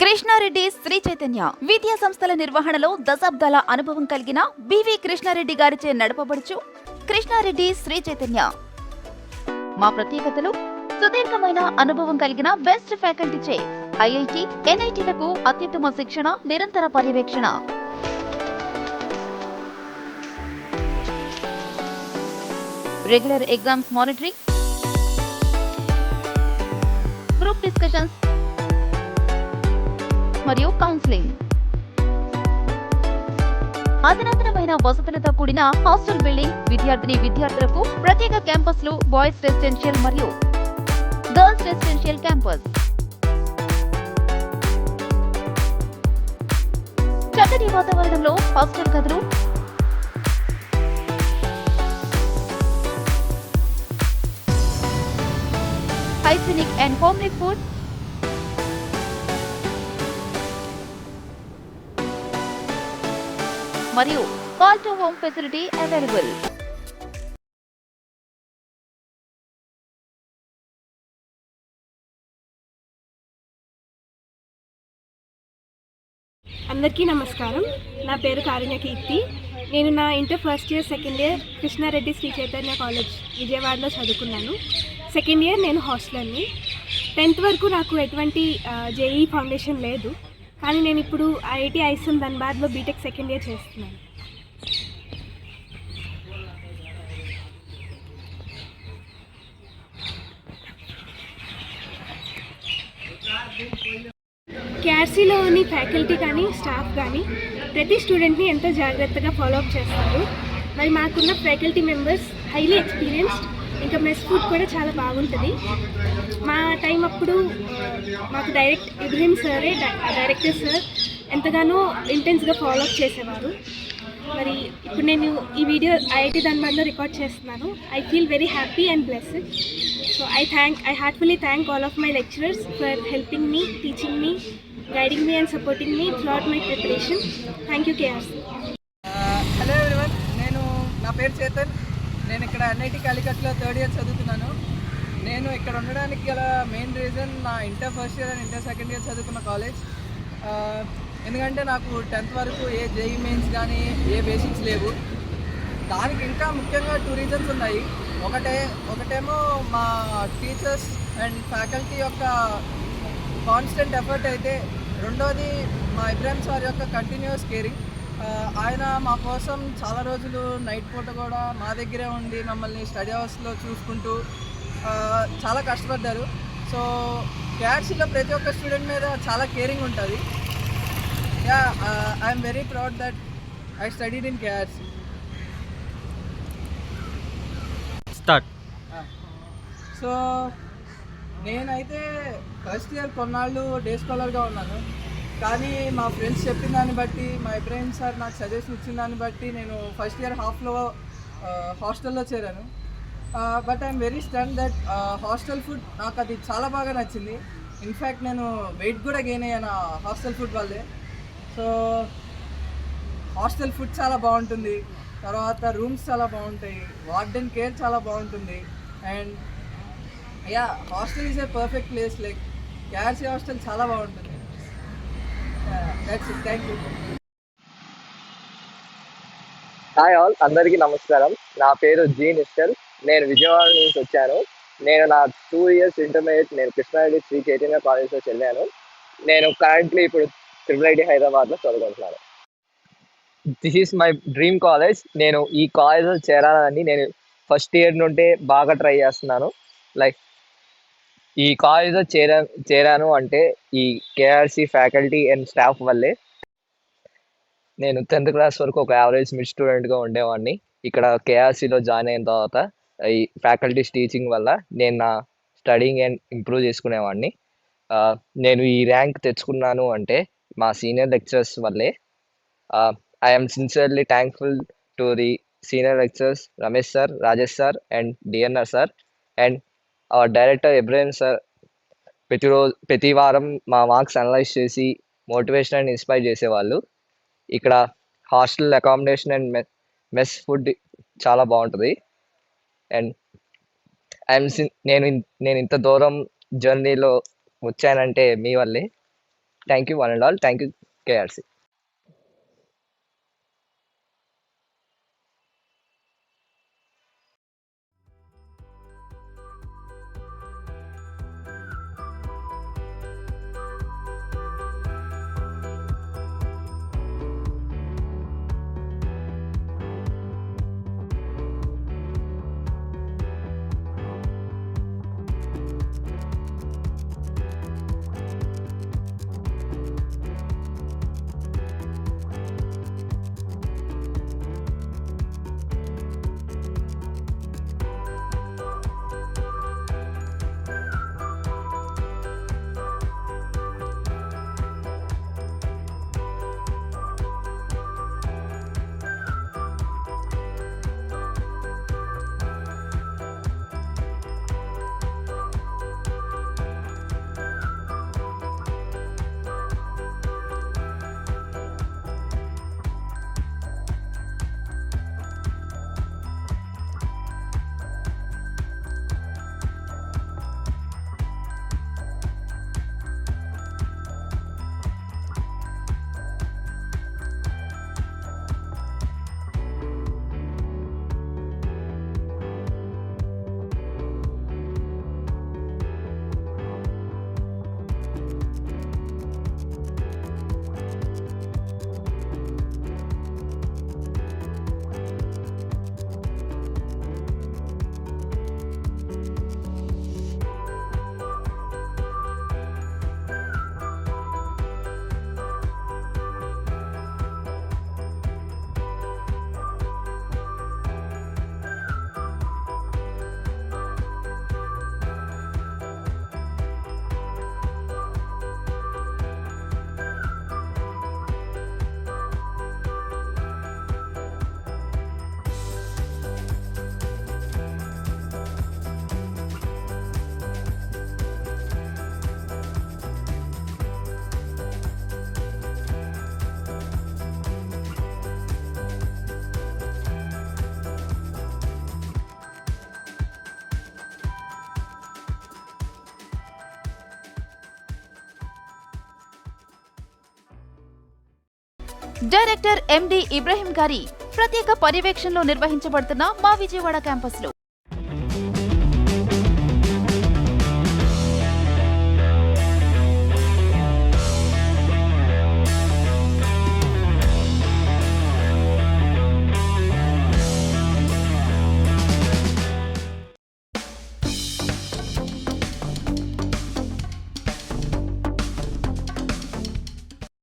కృష్ణారెడ్డి శ్రీ చైతన్య విద్యా సంస్థల నిర్వహణలో దశాబ్దాల అనుభవం కలిగిన బివి కృష్ణారెడ్డి గారిచే నడపబడుచు కృష్ణారెడ్డి శ్రీ చైతన్య. మా ప్రత్యేకతలు సుదీర్ఘమైన అనుభవం కలిగిన బెస్ట్ ఫ్యాకల్టీచే ఐఐటి, ఎన్ఐటీలకు అత్యుత్తమ శిక్షణ, నిరంతర పర్యవేక్షణ. Regular exams monitoring, group discussions మరియు కౌన్సిలింగ్. అధునాతనమైన వసతులతో కూడిన హాస్టల్ బిల్డింగ్, విద్యార్థులకు ప్రత్యేక క్యాంపస్లు, బాయ్స్ రెసిడెన్షియల్ మరియు గర్ల్స్ రెసిడెన్షియల్ క్యాంపస్. చక్కటి వాతావరణంలో హాస్టల్ గదులు, హైజీనిక్ అండ్ హోమ్లీ ఫుడ్, మరియు call to home facility available. అందరికీ నమస్కారం. నా పేరు కారుణ్య కీర్తి. నేను నా inter first year, second year Krishna Reddy Sri Chaitanya college విజయవాడలో చదువుకున్నాను. సెకండ్ ఇయర్ నేను హాస్టల్ని. 10th వరకు నాకు ఎటువంటి జేఈ ఫౌండేషన్ లేదు, కానీ నేను ఇప్పుడు ఐఐటి ఐఎస్ఎం ధన్బాద్లో బీటెక్ సెకండ్ ఇయర్ చేస్తున్నాను. కేఆర్సీలోని ఫ్యాకల్టీ కానీ స్టాఫ్ కానీ ప్రతి స్టూడెంట్ని ఎంతో జాగ్రత్తగా ఫాలోఅప్ చేస్తారు. మరి మాకున్న ఫ్యాకల్టీ మెంబర్స్ హైలీ ఎక్స్పీరియన్స్డ్, ఇంకా మెస్ ఫుడ్ కూడా చాలా బాగుంటుంది. మా టైం అప్పుడు మాకు ఇబ్రహీం సారే డైరెక్టర్ సార్ ఎంతగానో ఇంటెన్స్గా ఫాలోఅప్ చేసేవారు. మరి ఇప్పుడు నేను ఈ వీడియో ఐఐటి ధన్బాద్లో రికార్డ్ చేస్తున్నాను. I feel very happy and blessed. So I heartfully thank all of my lecturers for helping me, teaching me, guiding me and supporting me throughout my preparation. Thank you, KRC. Hello everyone, నా పేరు చేతన్. నేను ఇక్కడ NIT కాలికట్లో 3rd year చదువుతున్నాను. నేను ఇక్కడ ఉండడానికి గల main reason నా inter first year and inter second year చదువుకున్న కాలేజ్. ఎందుకంటే నాకు 10th వరకు ఏ జేఈ మెయిన్స్ కానీ ఏ బేసిక్స్ లేవు. దానికి ఇంకా ముఖ్యంగా 2 రీజన్స్ ఉన్నాయి. ఒకటేమో మా టీచర్స్ అండ్ ఫ్యాకల్టీ యొక్క కాన్స్టెంట్ ఎఫర్ట్ అయితే, రెండోది మా ఇబ్రాహిం సార్ యొక్క కంటిన్యూస్ కేరింగ్. ఆయన మా కోసం చాలా రోజులు నైట్ పూట కూడా మా దగ్గరే ఉండి మమ్మల్ని స్టడీ అవర్స్లో చూసుకుంటూ చాలా కష్టపడ్డారు. సో కేఆర్సీలో ప్రతి ఒక్క స్టూడెంట్ మీద చాలా కేరింగ్ ఉంటుంది. I'm very proud that I studied in KRC. So నేనైతే ఫస్ట్ ఇయర్ కొన్నాళ్ళు డే స్కాలర్గా ఉన్నాను, కానీ మా ఫ్రెండ్స్ చెప్పిన దాన్ని బట్టి, మా ఇబ్రాహిం సార్ నాకు సజెషన్ ఇచ్చిన దాన్ని బట్టి నేను ఫస్ట్ ఇయర్ హాఫ్లో హాస్టల్లో చేరాను. But I'm very stun that hostel food నాకు అది చాలా బాగా నచ్చింది. ఇన్ఫ్యాక్ట్ నేను వెయిట్ కూడా గెయిన్ అయ్యాను హాస్టల్ ఫుడ్ వల్లే. సో హాస్టల్ ఫుడ్ చాలా బాగుంటుంది, తర్వాత రూమ్స్ చాలా బాగుంటాయి, వార్డెన్ కేర్ చాలా బాగుంటుంది. And hostel is a perfect place. Like KRC hostel చాలా బాగుంటుంది. That's it. Thank you. Hi all, అందరికీ నమస్కారం. నా పేరు జీ నిశ్చల్. నేను విజయవాడ నుంచి వచ్చాను. నేను నా 2 ఇయర్స్ ఇంటర్మీడియట్ నేను కృష్ణారెడ్డి శ్రీ చైతన్య కాలేజ్లో చదివాను. నేను కరెంట్లీ ఇప్పుడు ట్రిపుల్ హైదరాబాద్లో చదువుకుంటున్నాను. This is my dream college. నేను ఈ కాలేజ్లో చేరాలని నేను ఫస్ట్ ఇయర్ నుండి బాగా ట్రై చేస్తున్నాను. లైక్ ఈ కాలేజ్లో చేరాను అంటే ఈ కేఆర్సీ ఫ్యాకల్టీ అండ్ స్టాఫ్ వల్లే. నేను 10th క్లాస్ వరకు ఒక యావరేజ్ మిడ్ స్టూడెంట్గా ఉండేవాడిని. ఇక్కడ కేఆర్సీలో జాయిన్ అయిన తర్వాత ఈ ఫ్యాకల్టీస్ టీచింగ్ వల్ల నేను నా స్టడీయింగ్ అండ్ ఇంప్రూవ్ చేసుకునేవాడిని. నేను ఈ ర్యాంక్ తెచ్చుకున్నాను అంటే మా సీనియర్ లెక్చరర్స్ వల్లే. I am sincerely thankful to the senior lecturers Ramesh sir, Rajesh sir and DNR sir and our director Ibrahim sir. ప్రతి వారం మా మార్క్స్ అనలైజ్ చేసి మోటివేషన్ అండ్ ఇన్స్పైర్ చేసేవాళ్ళు. ఇక్కడ hostel accommodation and mess food చాలా బాగుంటుంది. And నేను ఇంత దూరం జర్నీలో వచ్చానంటే మీ వల్లే. Thank you one and all. Thank you కేఆర్సి. Director MD Ibrahim గారి ప్రత్యేక పర్యవేక్షణలో నిర్వహించబడుతున్న మా విజయవాడ క్యాంపస్లో